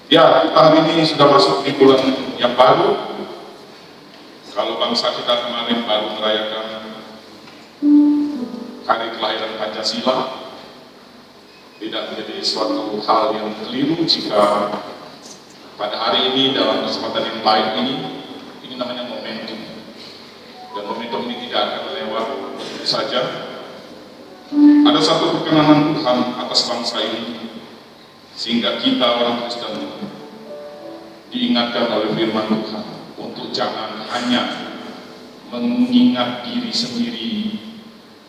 Ya, kita hari ini sudah masuk di bulan yang baru. Kalau bangsa kita kemarin baru merayakan hari kelahiran Pancasila, tidak menjadi suatu hal yang keliru jika pada hari ini dalam kesempatan yang baik ini namanya momentum. Dan momentum ini tidak akan lewat begitu saja. Ada satu perkenanan Tuhan atas bangsa ini, sehingga kita orang Kristen diingatkan oleh firman Tuhan untuk jangan hanya mengingat diri sendiri,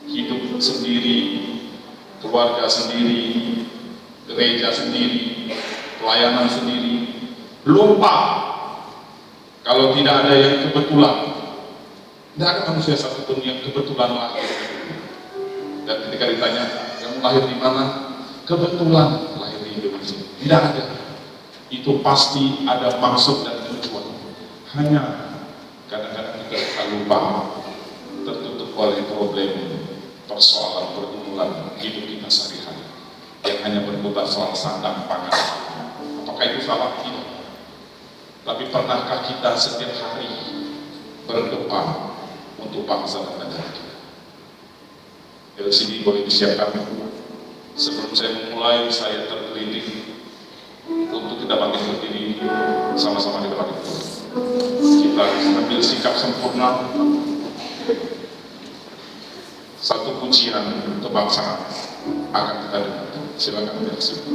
hidup sendiri, keluarga sendiri, gereja sendiri, pelayanan sendiri. Lupa kalau tidak ada yang kebetulan. Tidak ada manusia satupun yang kebetulan lahir. Dan ketika ditanya, kamu lahir di mana? Kebetulan lahir di Indonesia. Tidak ada. Itu pasti ada maksud dan tujuan. Hanya kadang-kadang kita lupa, tertutup oleh problem, persoalan, pergumulan hidup kita sehari-hari yang hanya berputar soal sandang pangan. Apakah itu salah? Tidak. Tapi pernahkah kita setiap hari berdoa untuk bangsa dan negara kita? LCD boleh disiapkan. Sebelum saya memulai, saya tergelitik untuk kita bangkit berdiri, sama-sama kita bangkit. Kita ambil sikap sempurna, satu pujian kebangsaan akan kita dengar. Silakan bersiap.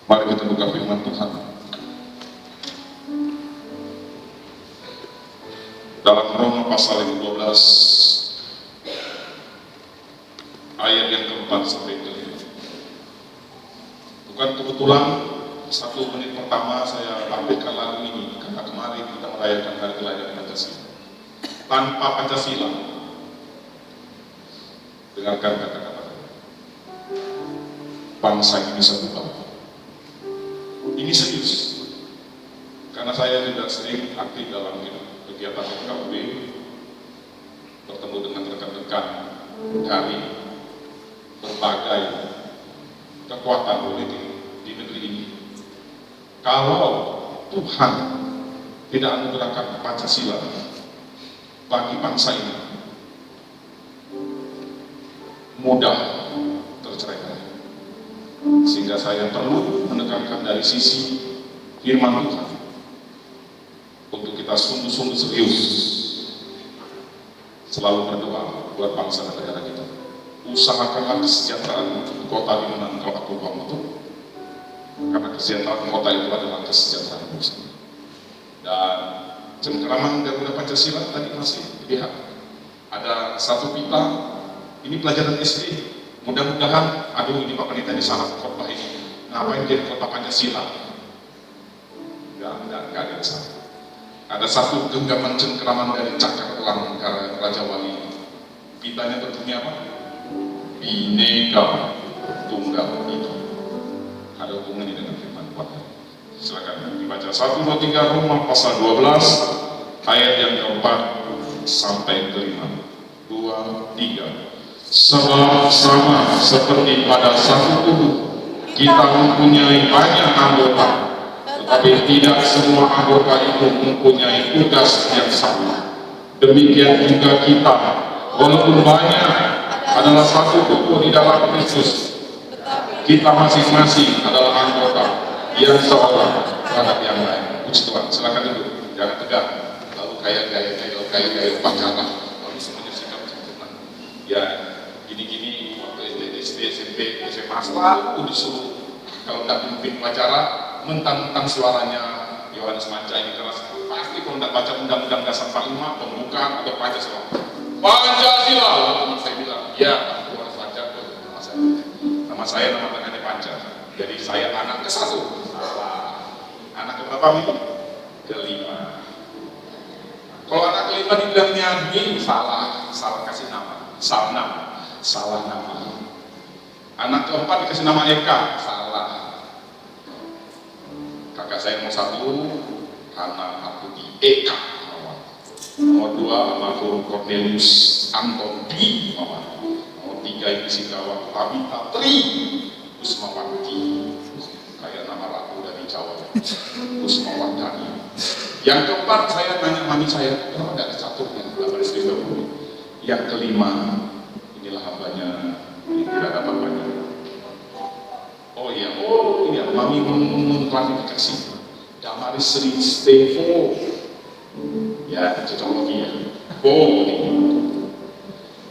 Mari kita buka firman Tuhan dalam Roma pasal yang 12 ayat yang keempat sampai kelima. Bukan kebetulan 1 menit pertama saya tampilkan lagu ini karena kemarin kita merayakan hari kelahiran Pancasila. Tanpa Pancasila, dengarkan kata-kata, bangsa ini bisa berubah. Ini serius, karena saya tidak sering aktif dalam kegiatan FKUB, bertemu dengan rekan-rekan dari berbagai kekuatan politik di negeri ini. Kalau Tuhan tidak anugerahkan Pancasila bagi bangsa ini, mudah terceraikan. Sehingga saya perlu menekankan dari sisi firman Tuhan untuk kita sungguh-sungguh serius selalu berdoa buat bangsa dan negara kita. Usahakanlah kesejahteraan kota di mana engkau aku itu, karena kesejahteraan kota itu adalah kesejahteraan bersama. Dan cengkeraman Garuda Pancasila tadi masih dilihat ada satu pipa, ini pelajaran SD. Mudah-mudahan, aduh ini Pak Pendeta di sana khotbah ini, ngapain jadi khotbah Pancasila? Enggak ada di sana. Ada satu genggaman cengkeraman dari Cakar Elang Raja Wali. Pitanya berbunyi apa? Bhinneka Tunggal Ika. Ada hubungannya dengan firman Tuhan. Silakan dibaca 1, 2, 3 Roma pasal 12 ayat yang keempat sampai kelima. 2, 3. Sebab sama seperti pada satu tubuh kita mempunyai banyak anggota, tetapi tidak semua anggota itu mempunyai tugas yang sama. Demikian juga kita, walaupun banyak, adalah satu tubuh di dalam Kristus. Kita masing-masing adalah anggota yang seorang terhadap yang lain. Puji Tuhan. Silakan duduk, jangan tegak. Lalu kayak pacaran, lalu semuanya sikap sempurna. Ya. Gini-gini waktu SD, SMP, SMA selalu disuruh Kalau tidak pimpin upacara, mentang-mentang suaranya Yohanes Manca ini keras, pasti kalau tidak baca undang-undang dasar 45, pembukaan atau Pancasila. Pancasila, teman saya bilang, ya, aku harus baca nama saya. Nama saya nama tengahnya Panca. Jadi saya anak ke-1. Salah. Anak ke-berapa nih? Ke-5. Kalau anak ke-5 dibilang nyanyi, salah kasih nama. Salah nama. Anak ke-4 dikasih nama Eka, salah. Kakak saya nomor 1, Hana Aputi Eka. Nomor 2, almarhum Cornelius Anton Dwi. Nomor 3, Ibu Sikawa Tabita Tri Usmawati. Kayak nama ratu dari Jawa. Usmawati. Yang keempat, saya tanya mami saya, kenapa tidak dicaturnya? Yang kelima, inilah hambanya yang tidak ada bapaknya. Oh iya, mami mengklarifikasi. Damaris Sri Stevo. Ya, cocokologi ya. Oh, ini.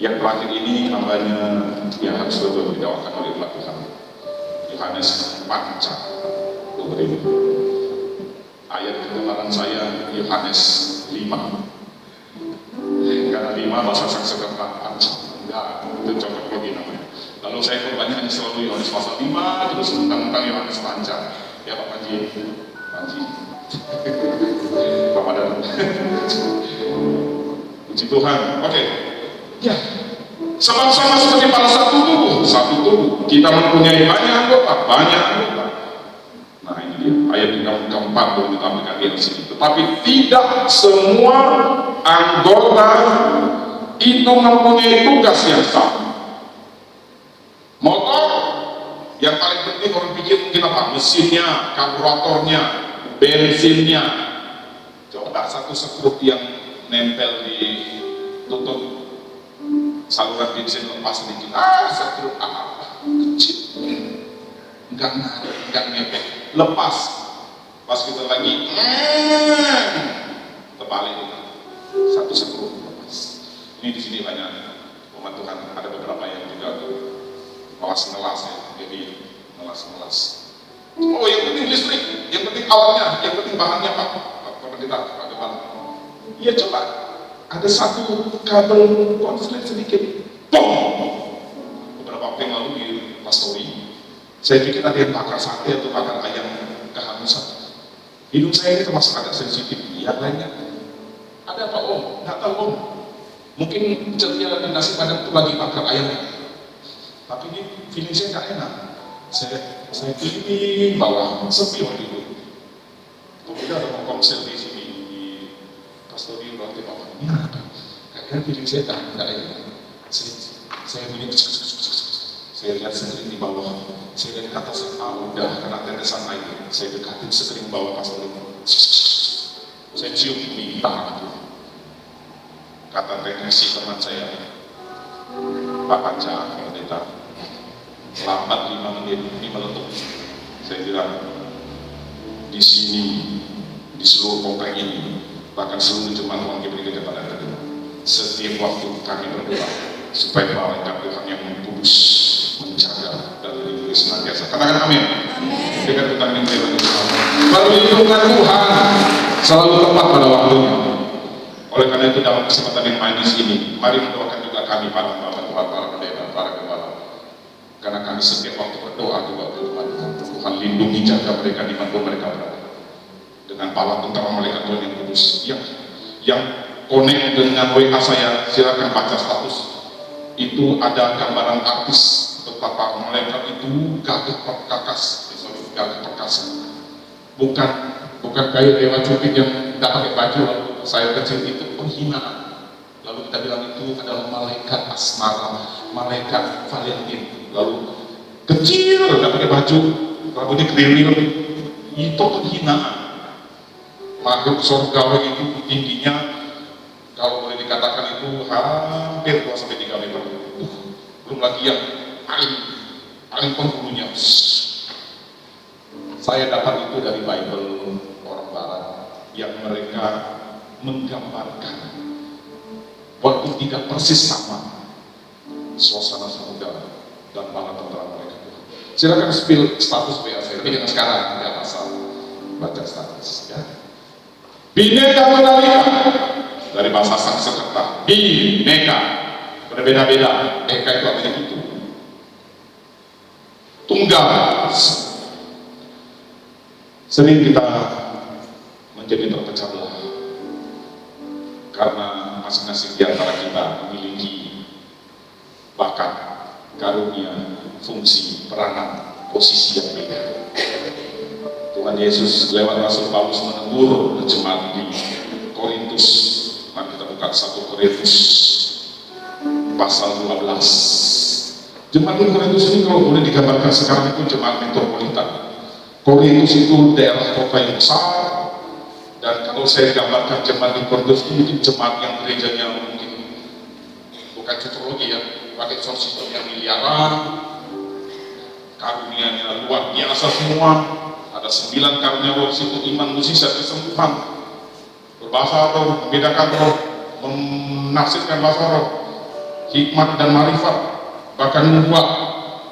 Yang terakhir ini hambanya yang harus betul didawakan oleh umat Tuhan. Yohanes Panca. Ayat kegemaran saya Yohanes 5. Karena 5 bahasa Sanskerta Panca. Enggak, itu cocokologi namanya. Lalu saya perbanyak selalu Yohanes pasal 5, terus tentang Yohanes Panca. Ya Pak Panji. Ramadan. Puji Tuhan. Oke. Ya. Sama-sama seperti pada satu tubuh. Kita mempunyai banyak anggota. Nah ini dia ayat yang keempat yang ditampilkan di sini. Tetapi tidak semua anggota itu mempunyai tugas yang sama. Motor yang paling penting orang pikir mungkin apa? Mesinnya, karburatornya, bensinnya. Coba satu sekrup yang nempel di tutup saluran bensin lepas sedikit. Sekrup apa? Kecil. Enggak ngepek. Lepas. Pas kita lagi terbalik. Satu sekrup lepas. Ini di sini banyak umat Tuhan. Ada beberapa yang juga ngelas ya. Jadi ngelas. Oh, yang penting listrik, yang penting awalnya, yang penting bahannya Pak Pendeta, Pak Kepala. Iya coba, ada satu kabel konslet sedikit, bom. Beberapa waktu yang lalu di pastori, saya pikir ada yang bakar sate atau bakar ayam kehangusan. Hidung saya ini termasuk agak sensitif. Yang lainnya, ada apa Om? Nggak tahu Om. Mungkin ceria di nasi padang itu lagi bakar ayamnya. Tapi ini feeling saya nggak enak. Saya keliling bawah, sepi waktu itu. Kemudian ada komsel di sini di pastori udah di bawah. Ini apa? Karena feeling saya nggak enak. Saya bunyi, saya lihat sekeliling di bawah. Saya lihat ke atas, udah kena tetesan air. Saya dekatin sekeliling bawah pastori. Saya cium di tangan itu. Kata teknisi teman saya, Pak Panca, Pendeta, lambat 5 menit ini meletup. Saya bilang di sini, di seluruh komplek ini, bahkan seluruh jemaat uang diberi kepada Anda. Setiap waktu kami berdoa supaya malaikat Tuhan yang kudus menjaga dan melindungi senantiasa. Katakan amin. Dengan kita minta perlindungan Tuhan selalu tepat pada waktunya. Oleh karena itu dalam kesempatan yang manis ini, mari mendoakan juga kami para pendeta, para gembala. Karena kami setiap waktu berdoa juga untuk Tuhan lindungi jaga mereka di mana mereka berada. Dengan bala tentara malaikat Tuhan yang kudus. Yang connect dengan WA saya, silakan baca status. Itu ada gambaran artis betapa malaikat itu gagah perkasa. Bukan kayak Dewa Cupid yang tidak pakai baju lalu saya kecil itu penghinaan. Lalu kita bilang itu adalah malaikat asmara, malaikat Valentine. Lalu kecil, tidak pakai baju, rambutnya kriwil, itu penghinaan. Makhluk surgawi itu tingginya, kalau boleh dikatakan itu hampir 2-3 meter. Belum lagi yang paling penghulunya. Saya dapat itu dari Bible orang Barat yang mereka menggambarkan walaupun tidak persis sama suasana samudera dan bala tentara mereka. Silakan spill status WA saya. Tapi dengan sekarang nggak masalah, baca status ya. Bineka Tunggal Ika dari bahasa Sanskerta, bineka, berbeda-beda, eka itu artinya itu. Tunggal, sering kita menjadi terpecah belah karena masing-masing di antara kita memiliki bakat, karunia, fungsi, peranan, posisi yang beda. Tuhan Yesus lewat Rasul Paulus menegur jemaat di Korintus. Mari kita buka 1 Korintus pasal 12. Jemaat di Korintus ini kalau boleh digambarkan sekarang itu jemaat metropolitan. Korintus itu daerah kota yang besar, dan kalau saya gambarkan jemaat di Korintus itu mungkin jemaat yang gerejanya mungkin bukan cocologi ya, pakai sound system yang miliaran, karunianya luar biasa semua. Ada 9 karunia roh, situ iman, mukjizat, kesembuhan, berbahasa roh, membedakan roh, menafsirkan bahasa roh, hikmat dan marifat, bahkan membuat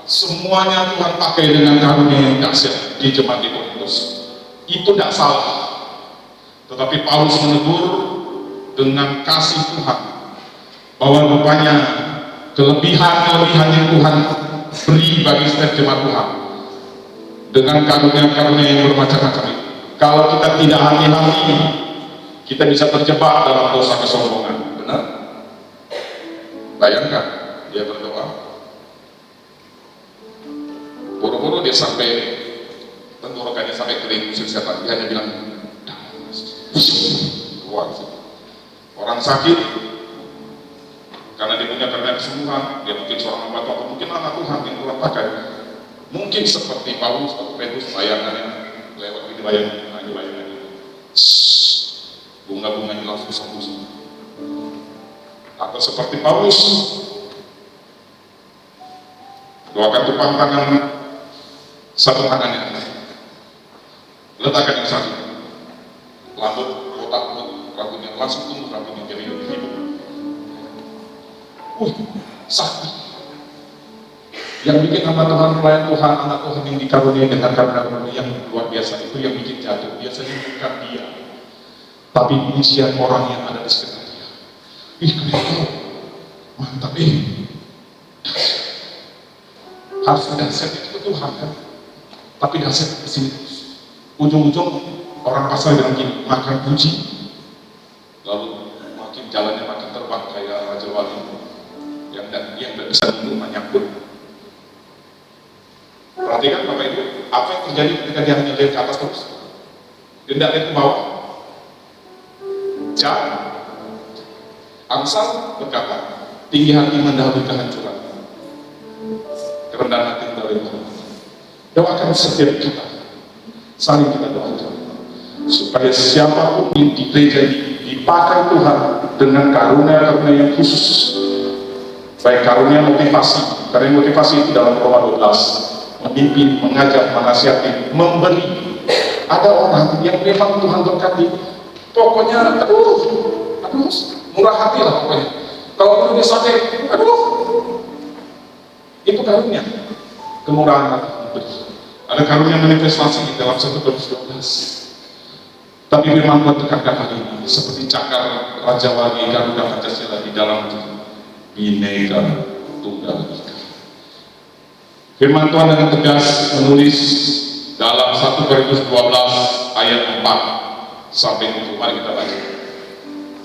semuanya Tuhan pakai dengan karunia yang dahsyat di jemaat di Korintus. Itu tidak salah, tetapi Paulus menegur dengan kasih Tuhan bahwa rupanya kelebihan-kelebihan yang Tuhan beri bagi setiap jemaat Tuhan dengan karunia-karunia yang bermacam-macam itu. Kalau kita tidak hati-hati, kita bisa terjebak dalam dosa kesombongan. Benar? Bayangkan, dia berdoa, boro-boro dia sampai tenggorokannya sampai kering usir setan. Dia hanya bilang, keluar. Orang sakit, karena dia punya karunia kesembuhan, dia mungkin seorang hamba atau mungkin anak Tuhan yang Tuhan pakai. Mungkin seperti Paulus atau Petrus bayangannya lewat ini bayangan ini, bunga-bunganya langsung sembuh. Atau seperti Paulus, doakan tupang tangan satu tangannya, letakkan yang satu, rambut botak, rambutnya langsung tumbuh, rambutnya jadi lebih hidup. Sakti. Yang bikin hamba Tuhan, pelayan Tuhan, anak Tuhan yang dikaruniai dengan karunia yang luar biasa itu yang bikin jatuh. Biasanya bukan dia, tapi isian orang yang ada di sekitar dia. Keren, mantap harus dahsyat itu ke Tuhan kan, tapi dahsyat ke sini terus. Ujung-ujung orang pasar bilang gini, makan puji, lalu makin jalannya makin terbang kayak Raja Wali yang tidak bisa untuk menyambut. Perhatikan Bapak Ibu, apa yang terjadi ketika dia hanya lihat ke atas terus? Dia tidak lihat ke bawah. Amsal berkata, tinggi hati mendahului kehancuran, kerendahan hati mendahului Tuhan. Doakan setiap kita, saling kita doakan, supaya siapapun yang di gereja dipakai Tuhan dengan karunia-karunia yang khusus. Baik karunia motivasi, karena motivasi itu dalam Roma 12. Memimpin, mengajar, menasihati, memberi. Ada orang yang memang Tuhan berkati, pokoknya murah hati lah pokoknya. Kalau perlu dia sakit, itu karunia, kemurahan hati memberi. Ada karunia manifestasi di dalam 1 Korintus 12. Tapi memang tekankan hal ini, seperti cakar Raja Wali Garuda Pancasila di dalam Bineka Tunggal Ika. Firman Tuhan dengan tegas menulis dalam 1 Korintus 12 ayat 4 sampai 7. Mari kita baca.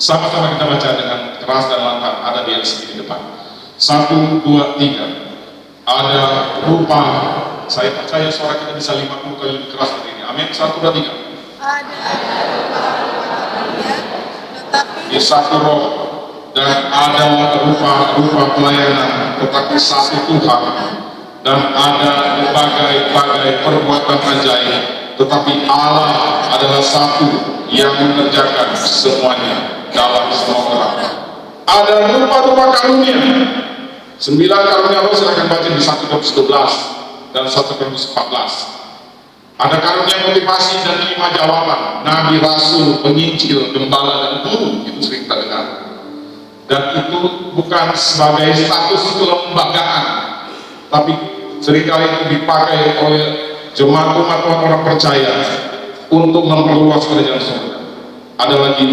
Sama-sama kita baca dengan keras dan lantang. Ada di LCD di depan. 1, 2, 3. Ada rupa. Saya percaya suara kita bisa 50 kali lebih keras dari ini. Amin. 1, 2, 3. Ada rupa-rupanya, tetapi di satu roh, dan ada rupa-rupa pelayanan, tetapi satu Tuhan. Dan ada berbagai-bagai perbuatan ajaib, tetapi Allah adalah satu yang mengerjakan semuanya dalam semua orang. Ada rupa-rupa karunia, 9 karunia roh. Silahkan baca di 1 Korintus 12 dan 1 Korintus 14. Ada karunia motivasi dan 5 jawaban, nabi, rasul, penginjil, gembala, dan guru. Itu sering kita dengar. Dan itu bukan sebagai status kelembagaan, tapi seringkali itu dipakai oleh jemaat umat orang percaya untuk memperluas kerajaan surga. Ada lagi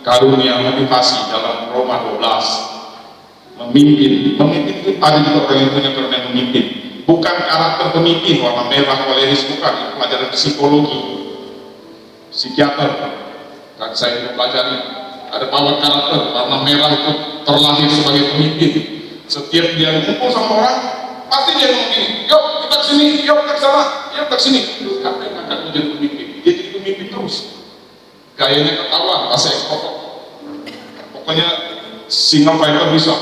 karunia motivasi dalam Roma 12, memimpin itu ada juga orang yang punya karunia memimpin, bukan karakter pemimpin warna merah koleris, bukan, pelajaran psikologi, psikiater kan saya pelajari. Ada power karakter warna merah itu terlahir sebagai pemimpin. Setiap dia ngumpul sama orang pasti dia ngomong gini, yuk kita kesini, yuk kita kesana, yuk kita kesini. Siapa yang akan menjadi pemimpin? Dia jadi pemimpin terus. Gayanya ketawa, bahasa ekspor. Pokoknya single fighter bisa.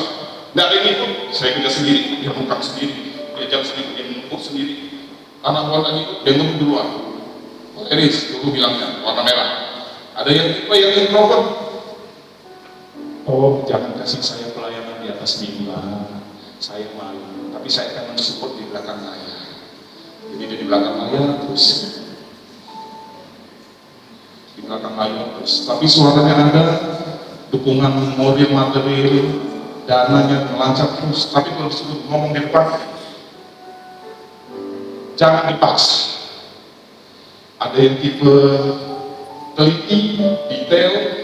Nggak ada yang ikut, saya kerja sendiri, dia buka sendiri, dia jalan sendiri, dia ngumpul sendiri. Anak buah lagi ikut, dia ngumpul duluan. Eris dulu bilangnya warna merah. Ada yang tipe yang introvert. Oh, jangan kasih saya pelayanan di atas mimbar, saya malu. Tapi saya akan mensupport di belakang layar. Jadi dia di belakang layar terus. Di belakang layar terus. Tapi suaranya ada, dukungan mobil material, dananya melancar terus. Tapi kalau disuruh ngomong di depan, jangan dipaksa. Ada yang tipe teliti, detail,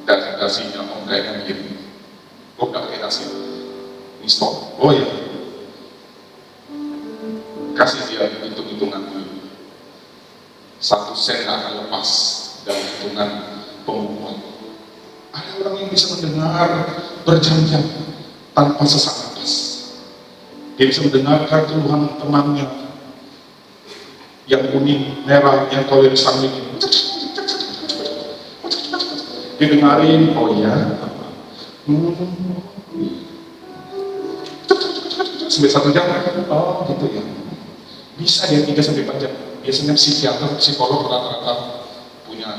dan dasinya oh kayaknya begini. Gue gak pakai dasi. Ini stop. Oh ya. Kasih dia hitung-hitungan dulu. 1 sen akan lepas dari hitungan pengukuhan. Ada orang yang bisa mendengar berjam-jam tanpa sesak napas. Dia bisa mendengarkan keluhan temannya yang kuning, merah, yang koleris sambil dia dengarin, oh iya sampai 1 jam, oh gitu ya. Bisa dia 3-4 jam. Biasanya psikiater, psikolog rata-rata punya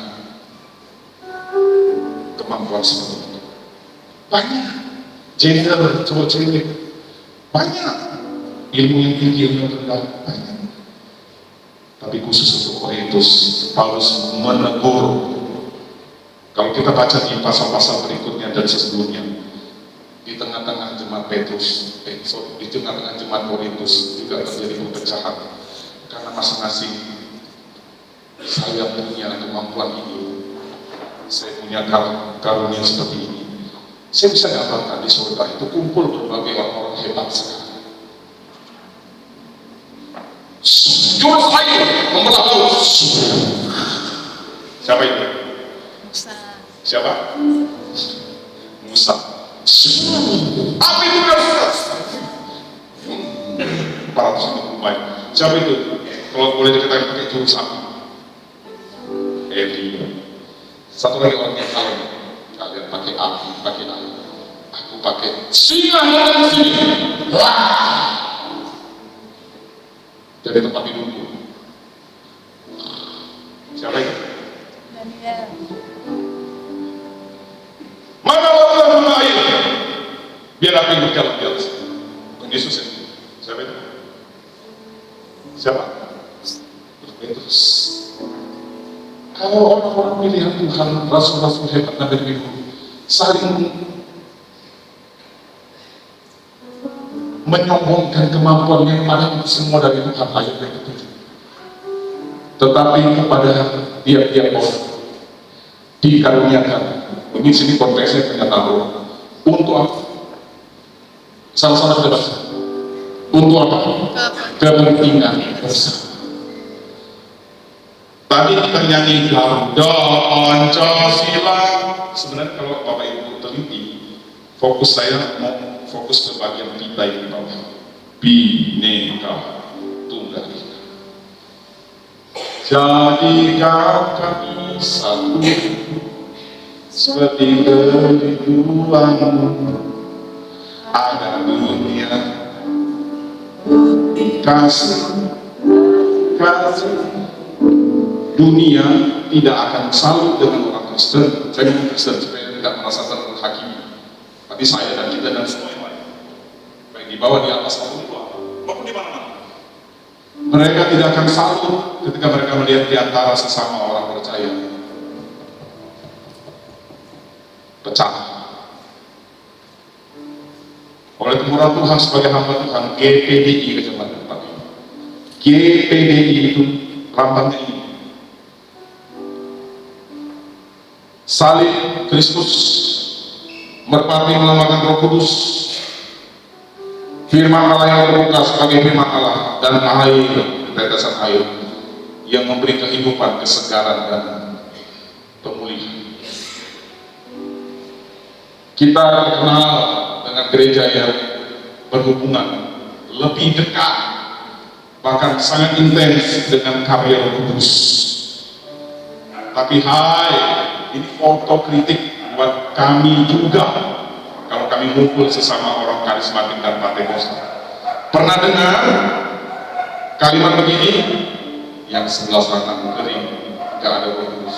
kemampuan seperti itu. Banyak gender, cowok cewek, banyak ilmu yang tinggi, ilmu yang rendah, banyak. Tapi khusus untuk Korintus, Paulus menegur. Kalau kita baca di pasal-pasal berikutnya dan sesungguhnya, di tengah-tengah jemaat Petrus, di tengah-tengah jemaat Korintus juga terjadi perpecahan karena masing-masing saya punya kemampuan ini, saya punya karunia seperti ini. Saya bisa gambarkan di surga itu kumpul berbagai orang-orang hebat sekali. Jurus air membelah laut. Siapa itu? Siapa? Musa. Api itu keras. 450 baik. Siapa itu? Kalau boleh dikatakan pakai jurus api. Elia. Satu lagi orang yang tahu. Kalian pakai api, pakai air. Aku pakai singa yang sini. Dari tempat tidurku. Siapa itu? Daniel. Mana lautan mana air? Biar api berjalan di atas. Bukan Yesus ya? Siapa itu? Siapa? Petrus. Kalau orang-orang pilihan Tuhan, rasul-rasul hebat Nabi itu saling menyombongkan kemampuannya pada itu semua dari Tuhan, ayat yang ke-7. Tetapi kepada tiap-tiap orang dikaruniakan. Ini sini konteksnya pernyataan Roh. Untuk apa? Salah-salah bebas. Untuk apa? Kepentingan bersama. Tadi kita nyanyi Garuda Pancasila. Sebenarnya kalau Bapak Ibu teliti, fokus saya mau fokus ke bagian kita yang bawah. Bhinneka Tunggal Ika. Jadikan kami satu seperti kerinduanmu agar dunia kasih dunia tidak akan salut dengan orang Kristen. Saya ngomong Kristen supaya tidak merasa terhakimi. Tapi saya dan kita dan semua yang lain, baik di bawah, di atas maupun di bawah, maupun di mana-mana, mereka tidak akan salut ketika mereka melihat di antara sesama orang percaya pecah. oleh teguran Tuhan sebagai hamba Tuhan, GPDI Kecamatan Pati. GPDI itu lambangnya ini. Salib Kristus, merpati melambangkan Roh Kudus, firman Allah yang terbuka sebagai firman Allah, dan air, tetesan air yang memberi kehidupan, kesegaran, dan pemulihan. Kita terkenal dengan gereja yang berhubungan lebih dekat, bahkan sangat intens dengan karya Roh Kudus. Tapi ini otokritik buat kami juga kalau kami ngumpul sesama orang karismatik dan Pentakosta. Pernah dengar kalimat begini, yang sebelah sana kering, gak ada Roh Kudus?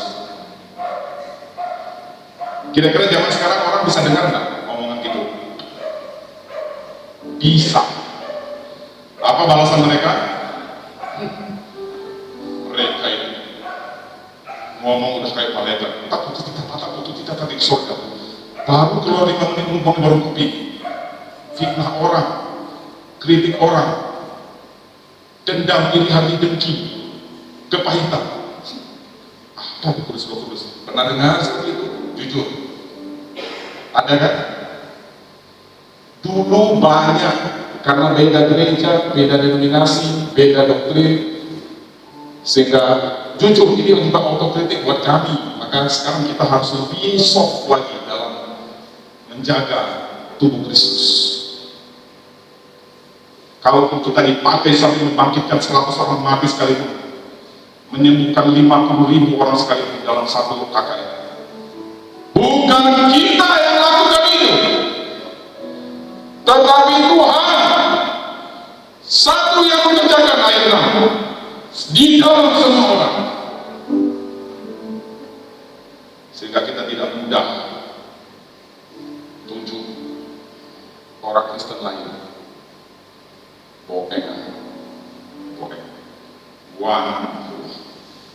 Kira-kira zaman sekarang orang bisa dengar nggak omongan gitu? Bisa. Apa balasan mereka? Mereka itu ngomong udah kayak malaikat, tak putus kita tadi surga. Baru keluar 5 menit ngomong baru kopi. Fitnah orang, kritik orang, dendam, iri hati, dengki, kepahitan. Apa kudus. Pernah dengar seperti itu? Jujur. Ada kan? Dulu banyak, karena beda gereja, beda denominasi, beda doktrin, sehingga jujur ini juga autokritik buat kami. Maka sekarang kita harus lebih soft lagi dalam menjaga tubuh Kristus. Kalaupun kita dipakai sampai membangkitkan 100 orang mati sekalipun, menyembuhkan 50.000 orang sekalipun dalam satu KKR, bukan kita yang lakukan itu, tetapi Tuhan satu yang mengerjakan. Ayat 6 di dalam semua orang, sehingga kita tidak mudah tunjuk orang Kristen lain bohong,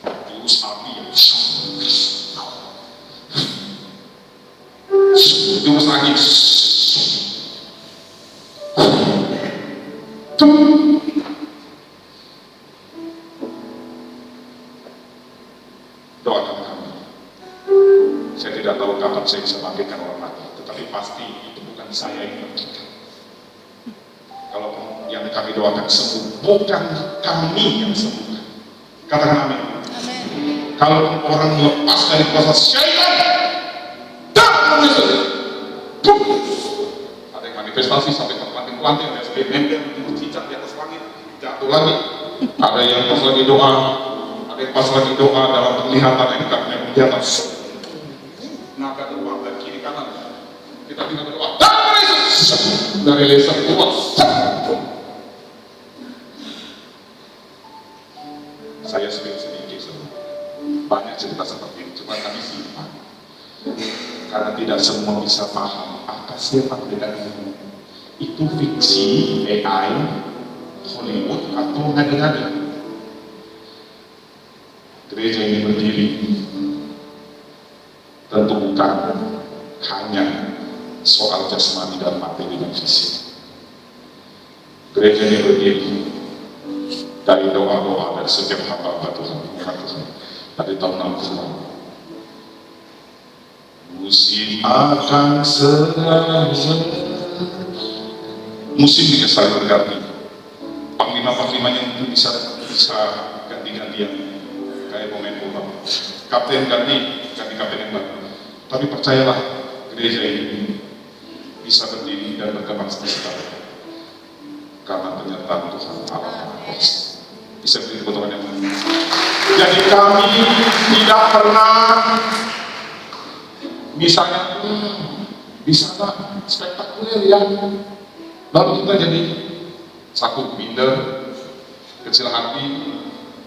terus api yang terus angin doakan kami. Saya tidak tahu kapan saya bisa bangkitkan orang mati, tetapi pasti itu bukan saya yang bangkitkan. Kalau yang kami doakan sembuh, bukan kami yang sembuhkan. Katakan amin. Kalau orang lepas dari kuasa syaitan, ada yang manifestasi sampai ke pelanting-pelanting, ada yang nempel di cicak di atas langit, jatuh lagi. Ada yang pas lagi doa, ada yang pas lagi doa dalam penglihatan yang katanya di atas. Naga terbang dari kiri kanan. Kita tinggal berdoa, dari lesan keluar. Saya sedikit banyak cerita seperti ini, cuma kami simpan karena tidak semua bisa paham apa sih perbedaan ini. Itu fiksi, AI, Hollywood, atau ngada-ngada. Gereja ini berdiri tentu bukan hanya soal jasmani dan materi dan fisik. Gereja ini berdiri dari doa-doa dari setiap hamba Tuhan, dari tahun 60. Musim akan segera, musim juga saling berganti. Panglima-panglimanya mungkin bisa ganti-gantian kayak pemain bola. Kapten ganti kapten yang baru. Tapi percayalah, gereja ini bisa berdiri dan berkembang seterusnya karena penyertaan Tuhan Allah. Bisa berdiri teman-teman yang lain. Jadi kami tidak pernah misalnya bisa spektakuler ya, lalu kita jadi satu minder, kecil hati,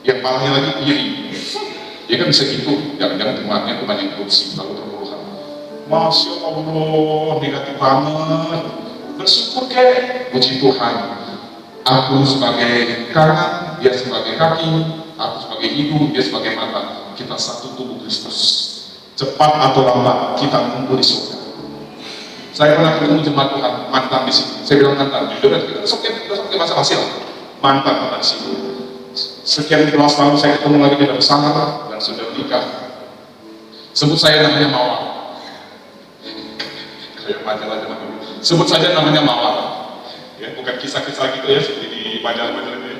yang malahnya lagi iri. Ya kan bisa gitu, jangan-jangan temannya kebanyakan korupsi lalu terpuluhan. Masya Allah, negatif banget. Bersyukur kek, puji Tuhan. Aku sebagai kanan, dia sebagai kaki, aku sebagai hidung, dia sebagai mata. Kita satu tubuh Kristus. Cepat atau lambat kita kumpul di surga. Saya pernah ketemu jemaat Tuhan mantan di sini. Saya bilang mantan, jujur aja kita besok masa masih lah. Mantan pernah di sini. Sekian belas tahun saya ketemu lagi di dalam sana dan sudah menikah. Sebut saya namanya Mawar. Kayak majalah zaman dulu. Sebut saja namanya Mawar. Ya, bukan kisah-kisah gitu ya seperti di majalah-majalah itu. Ya.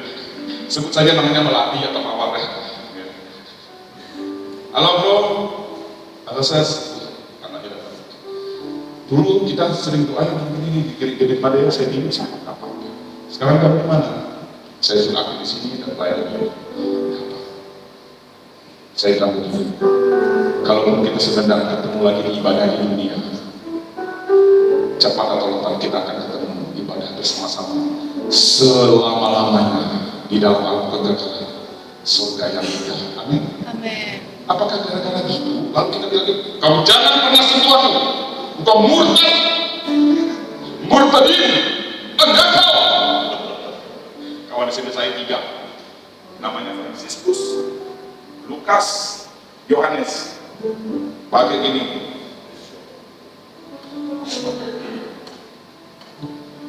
Sebut saja namanya Melati atau Mawar ya. Halo bro, halo ses. Anaknya datang. Dulu kita sering doa yang begini di pada ya saya tidur sama apa. Sekarang kamu di mana? Saya sudah aktif di sini dan bayar lagi. Saya bilang begini, kalau kita sedang ketemu lagi di ibadah di dunia, cepat atau lambat kita akan ketemu ibadah bersama-sama selama-lamanya di dalam alam kekekalan surga yang indah. Amin. Amin. Apakah gara-gara itu lalu kita bilang, kamu jangan pernah sentuh aku, engkau murtadin, enggak kau. Kawan di sini saya 3, namanya Fransiskus, Lukas, Yohanes. Pakai ini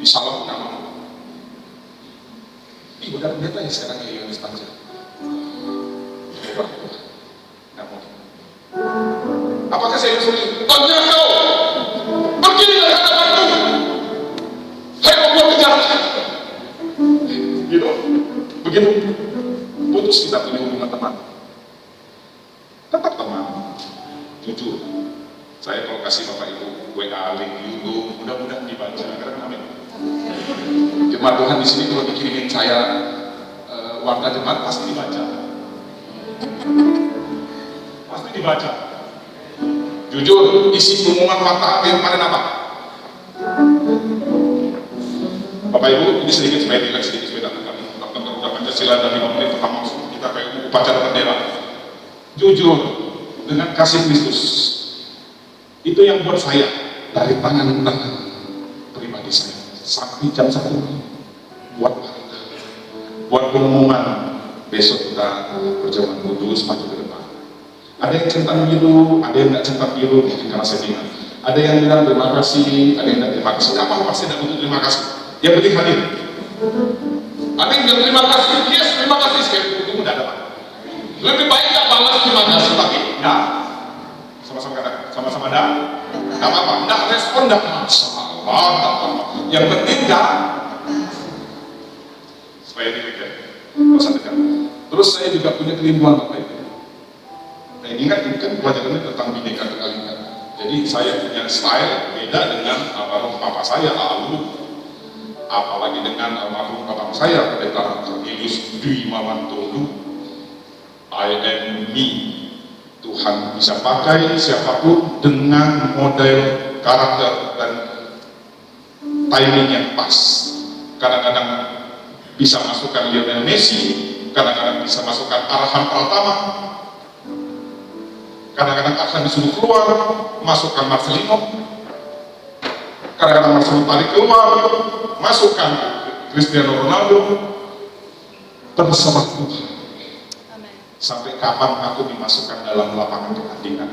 disalah nama. Ini udah pendeta ya sekarang ya Yohanes Panjang. Nggak mungkin. Apakah saya disuruh? Tanya kau, pergi dari hadapanku. Saya mau buat kejahatan. Gitu, begitu putus kita punya hubungan teman. Tetap teman, jujur. Saya kalau kasih Bapak Ibu WA link YouTube, mudah-mudahan dibaca. Karena amin. Jemaat Tuhan di sini kalau dikirimin saya warta jemaat pasti dibaca. Pasti dibaca. Jujur, isi pengumuman warta yang kemarin apa? Bapak Ibu, ini sedikit supaya tidak sedikit supaya datang kami. Tentang udah Pancasila dan 5 menit pertama kita kayak upacara bendera. Jujur, dengan kasih Kristus, itu yang buat saya dari tangan pribadi saya sampai jam 1 buat pengumuman besok kita perjamuan kudus maju ke depan. Ada yang centang biru, ada yang nggak centang biru mungkin karena saya bilang. Ada yang bilang terima kasih, ada yang tidak terima kasih. Tidak apa-apa, saya tidak butuh terima kasih. Yang penting hadir. Ada yang bilang terima kasih, yes terima kasih, saya butuh tidak dapat. Lebih baik nggak balas terima kasih tapi nggak sama-sama katakan, sama-sama nggak apa-apa, nggak respon nggak masalah, nggak apa-apa. Yang penting nggak supaya dilihat, nggak usah dengar. Terus saya juga punya kerinduan Bapak Ibu. Nah ini kan pelajarannya tentang Bhinneka Tunggal Ika. Jadi saya punya style beda dengan almarhum papa saya Alu, apalagi dengan almarhum papa saya Pendeta Cornelius Dwi Mawantolu. I am me. Tuhan bisa pakai siapapun dengan model karakter dan timing yang pas. Kadang-kadang bisa masukkan Lionel Messi, kadang-kadang bisa masukkan Arhan Pratama, kadang-kadang akan disuruh keluar, masukkan Marcelino, kadang-kadang Marcelino tarik keluar, masukkan Cristiano Ronaldo. Terserah Tuhan. Sampai kapan aku dimasukkan dalam lapangan pertandingan?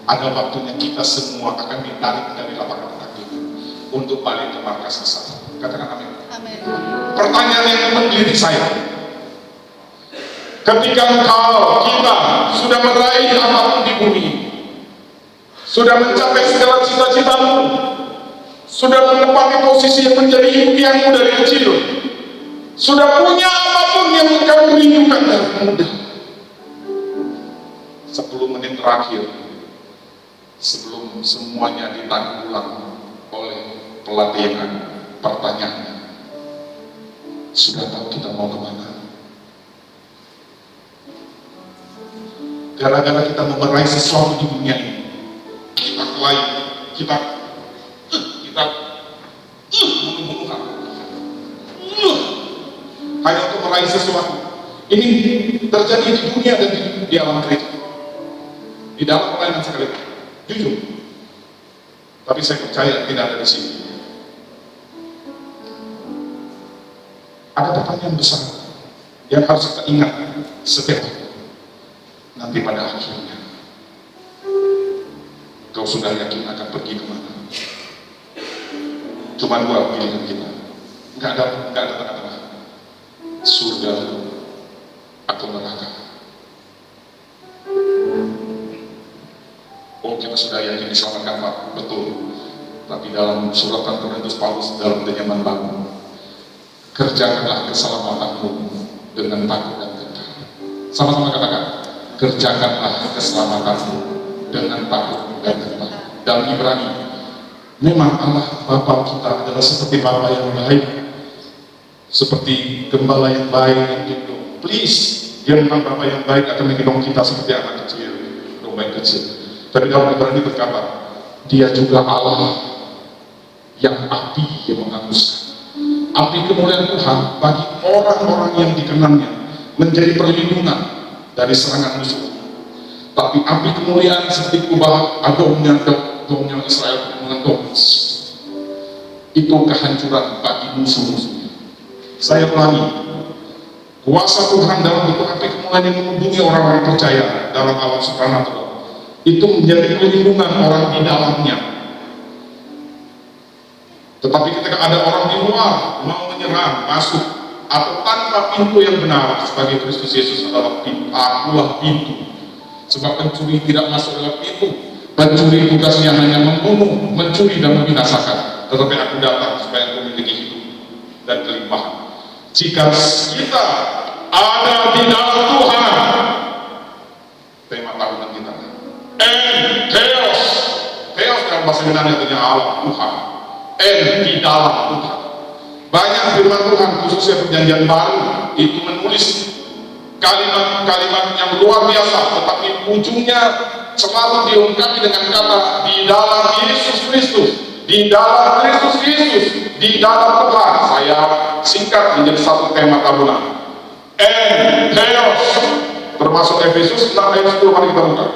Ada waktunya kita semua akan ditarik dari lapangan pertandingan untuk balik ke markas besar. Katakan amin. Amin. Pertanyaan yang menggelitik saya, ketika kita sudah meraih apapun di bumi, sudah mencapai segala cita-citamu, sudah menempati posisi yang menjadi impianmu dari kecil, sudah punya apapun yang kamu rindukan dari muda, 10 menit terakhir sebelum semuanya ditanggulang oleh pelatihan pertanyaannya, sudah tahu kita mau kemana? Gara-gara kita mau meraih sesuatu di dunia ini, kita kelahi, kita bunuh-bunuhan hanya untuk meraih sesuatu. Ini terjadi di dunia dan di alam gereja, di dalam pelayanan sekalipun. Jujur, tapi saya percaya tidak ada di sini. Ada pertanyaan besar yang harus kita ingat setiap hari. Nanti pada akhirnya kau sudah yakin akan pergi kemana? cuma dua pilihan kita. Nggak ada tengah-tengah. Surga atau neraka. Oh, kita sudah yakin diselamatkan, Pak. Betul. Tapi dalam suratan Korintus Paulus dalam Kenyaman Baru, kerjakanlah keselamatanmu dengan takut dan gentar. Sama-sama katakan, kerjakanlah keselamatanmu dengan takut dan gentar. Dalam Ibrani, memang Allah Bapa kita adalah seperti Bapa yang baik, seperti gembala yang baik gitu. Please, dia memang Bapa yang baik akan menggendong kita seperti anak kecil, domba yang kecil. Tapi dalam Ibrani berkata, dia juga Allah yang api yang menghanguskan. Api kemuliaan Tuhan bagi orang-orang yang dikenalnya menjadi perlindungan dari serangan musuh. Tapi api kemuliaan seperti kubah adomnya Israel mengentung itu kehancuran bagi musuh-musuhnya. Saya ulangi, kuasa Tuhan dalam bentuk api kemuliaan yang menghubungi orang-orang percaya dalam alam supranatural itu menjadi perlindungan orang di dalamnya. Tetapi ketika ada orang di luar mau menyerang, masuk, atau tanpa pintu yang benar, sebagai Kristus Yesus adalah pintu, akulah pintu. Sebab pencuri tidak masuk lewat pintu. Pencuri tugasnya hanya membunuh, mencuri dan membinasakan. Tetapi aku datang supaya aku memiliki hidup dan kelimpahan. Jika kita ada di dalam Tuhan, tema tahunan kita, Theos dalam bahasa Yunani artinya Allah, Tuhan. Di dalam Tuhan. Banyak firman Tuhan khususnya perjanjian baru itu menulis kalimat-kalimat yang luar biasa, tetapi ujungnya selalu diungkapi dengan kata di dalam Yesus Kristus, di dalam Kristus Yesus, di dalam Tuhan. Saya singkat menjadi satu tema tahunan. Theos, termasuk Efesus 6 ayat 10. Mari kita buka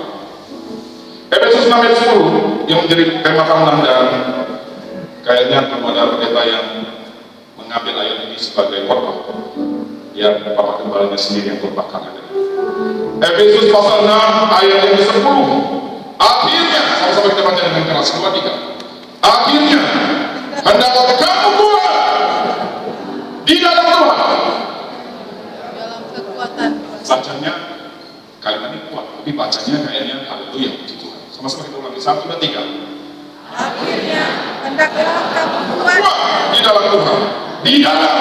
Efesus 6 ayat 10 yang menjadi tema tahunan. Dan kayaknya belum ada pendeta yang mengambil ayat ini sebagai khotbah. Ya, Bapak Gembalanya sendiri yang khotbahkan ada. Efesus pasal 6 ayat yang ke-10. Akhirnya, sama-sama kita baca dengan keras, 2, 3. Akhirnya, hendaklah kamu kuat di dalam Tuhan. Dalam kekuatan. Bacanya kalimat ini kuat, tapi bacanya kayaknya haleluya puji Tuhan. Sama-sama kita ulangi, 1, 2, 3. Akhirnya hendaklah kamu kuat di dalam Tuhan, di dalam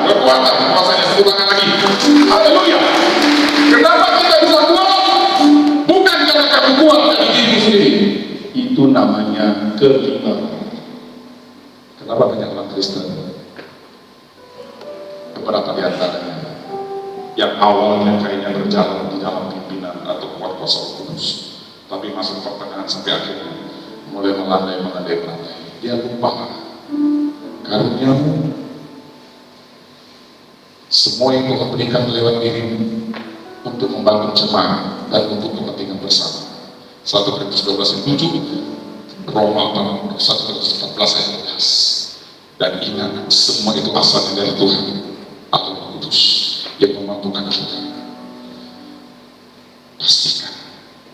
kekuatan kuasanya. Sebutkan lagi, haleluya. Kenapa kita bisa kuat? Bukan karena kamu kuat dari diri sendiri, itu namanya keimanan. Kenapa banyak orang Kristen, beberapa di antaranya yang awalnya kayaknya berjalan di dalam pimpinan atau kuat kuasa Roh Kudus, tapi masuk pertengahan sampai akhirnya mulai melandai. Dia lupa karuniamu, semua yang Tuhan berikan lewat dirimu untuk membangun jemaat dan untuk kepentingan bersama. 1 Korintus 12 ayat 7, Roma 1 Korintus 14 ayat 11. Dan ingat, semua itu asalnya dari Tuhan atau Roh Kudus yang memampukan kita. Pastikan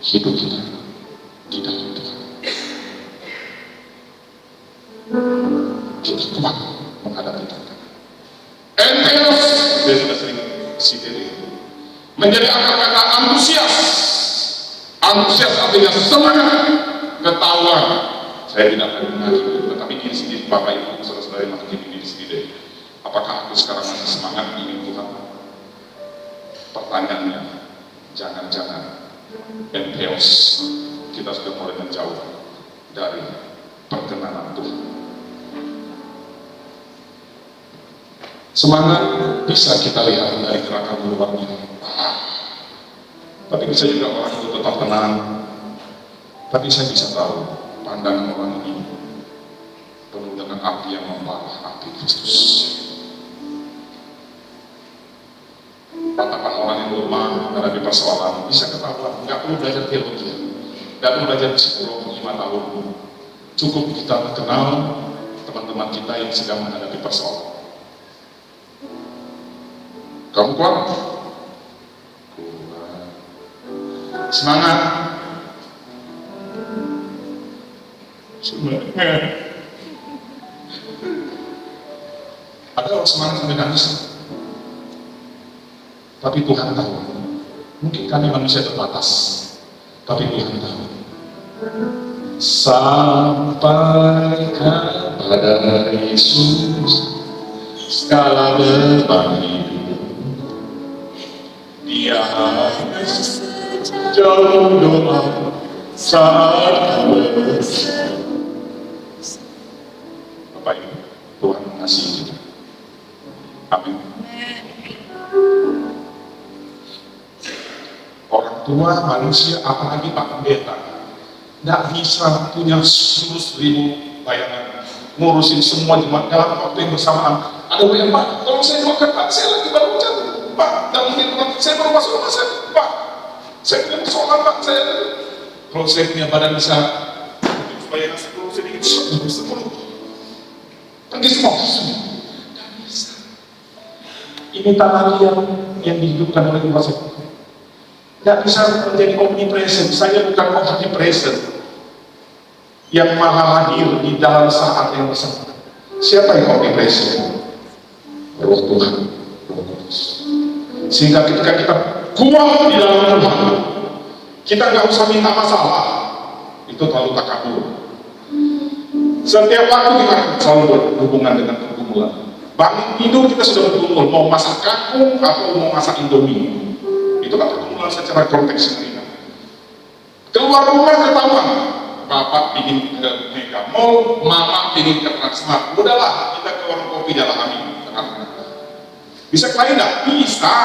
hidup kita di dalam Tuhan. Kita kuat menghadapi tantangan. Theos, dia sudah sering sendiri menjadi akar kata antusias. Antusias artinya semangat, ketahuan. Saya tidak akan mengaji, tetapi diri sendiri, Bapak Ibu, saudara-saudara yang mengaji diri sendiri. Apakah aku sekarang masih semangat ingin Tuhan? Pertanyaannya, jangan-jangan Theos kita sudah mulai menjauh dari perkenanan Tuhan. Semangat bisa kita lihat dari gerakan luarnya, tapi bisa juga orang itu tetap tenang. Tapi saya bisa tahu pandangan orang ini penuh dengan api yang membara, api Kristus. Tatapan orang yang lemah menghadapi persoalan bisa ketahuan. Nggak perlu belajar teologi, nggak perlu belajar psikologi 5 tahun. Cukup kita kenal teman-teman kita yang sedang menghadapi persoalan. Kamu kuat? Semangat. kalau semangat sampai nangis. Tapi Tuhan tahu. Mungkin kami manusia terbatas, tapi Tuhan tahu. Sampaikan pada Yesus segala beban hidup. Dia hanya jauh doa saat berseru. Bapak Ibu, Tuhan mengasihi kita. Amin. Orang tua manusia, apalagi Pak Pendeta, tidak bisa punya 100.000 bayangan, ngurusin semua jemaat dalam waktu yang bersamaan. Ada yang Pak, tolong saya doakan Pak, saya lagi baru jatuh Pak, dalam hidup saya baru masuk rumah saya Pak, saya punya persoalan Pak, kalau saya punya badan bisa bayangan 10 sedikit 10 pergi semua. Tidak bisa. Ini tanah liat yang dihidupkan oleh rumah sakit. Tidak bisa menjadi omnipresent. Saya bukan omnipresent yang maha hadir di dalam saat yang bersamaan. Siapa yang omnipresent? Roh Tuhan, Roh Kudus. Sehingga ketika kita kuat di dalam Tuhan, kita nggak usah minta masalah. Itu terlalu takabur. Setiap waktu kita selalu berhubungan dengan pergumulan. Bangun tidur kita sudah bergumul, mau masak kangkung atau mau masak indomie. Itu kan pergumulan secara konteks yang ringan. Keluar rumah ketahuan, bapak ingin ke Mega Mall, mama ingin ke Transmart. Udahlah, kita ke warung kopi jalan kami. Bisa kelain enggak? Bisa.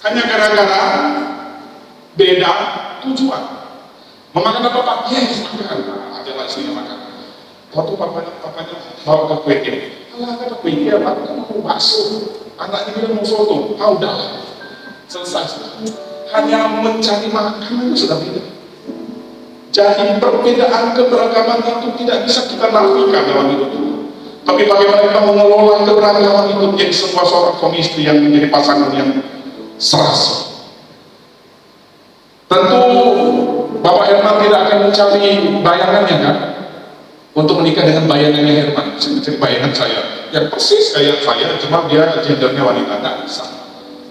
Hanya gara-gara beda tujuan. Memakan apa Pak? Yes, makan. Ajalah istrinya makan. Waktu papanya bawa ke kue kek. Alah, ada kue kek, Pak, kan mau bakso. Anaknya bilang mau soto. Ah, udah. Selesai. Hanya mencari makanan itu sudah beda. Jadi perbedaan keberagaman itu tidak bisa kita nafikan dalam hidup itu. Tapi bagaimana kita mengelola keberagaman itu menjadi sebuah seorang suami istri yang menjadi pasangan yang serasi. Tentu Bapak Herman tidak akan mencari bayangannya kan, untuk menikah dengan bayangannya Herman. Saya mencari bayangan saya yang persis kayak saya, cuma dia gendernya wanita. Tidak bisa.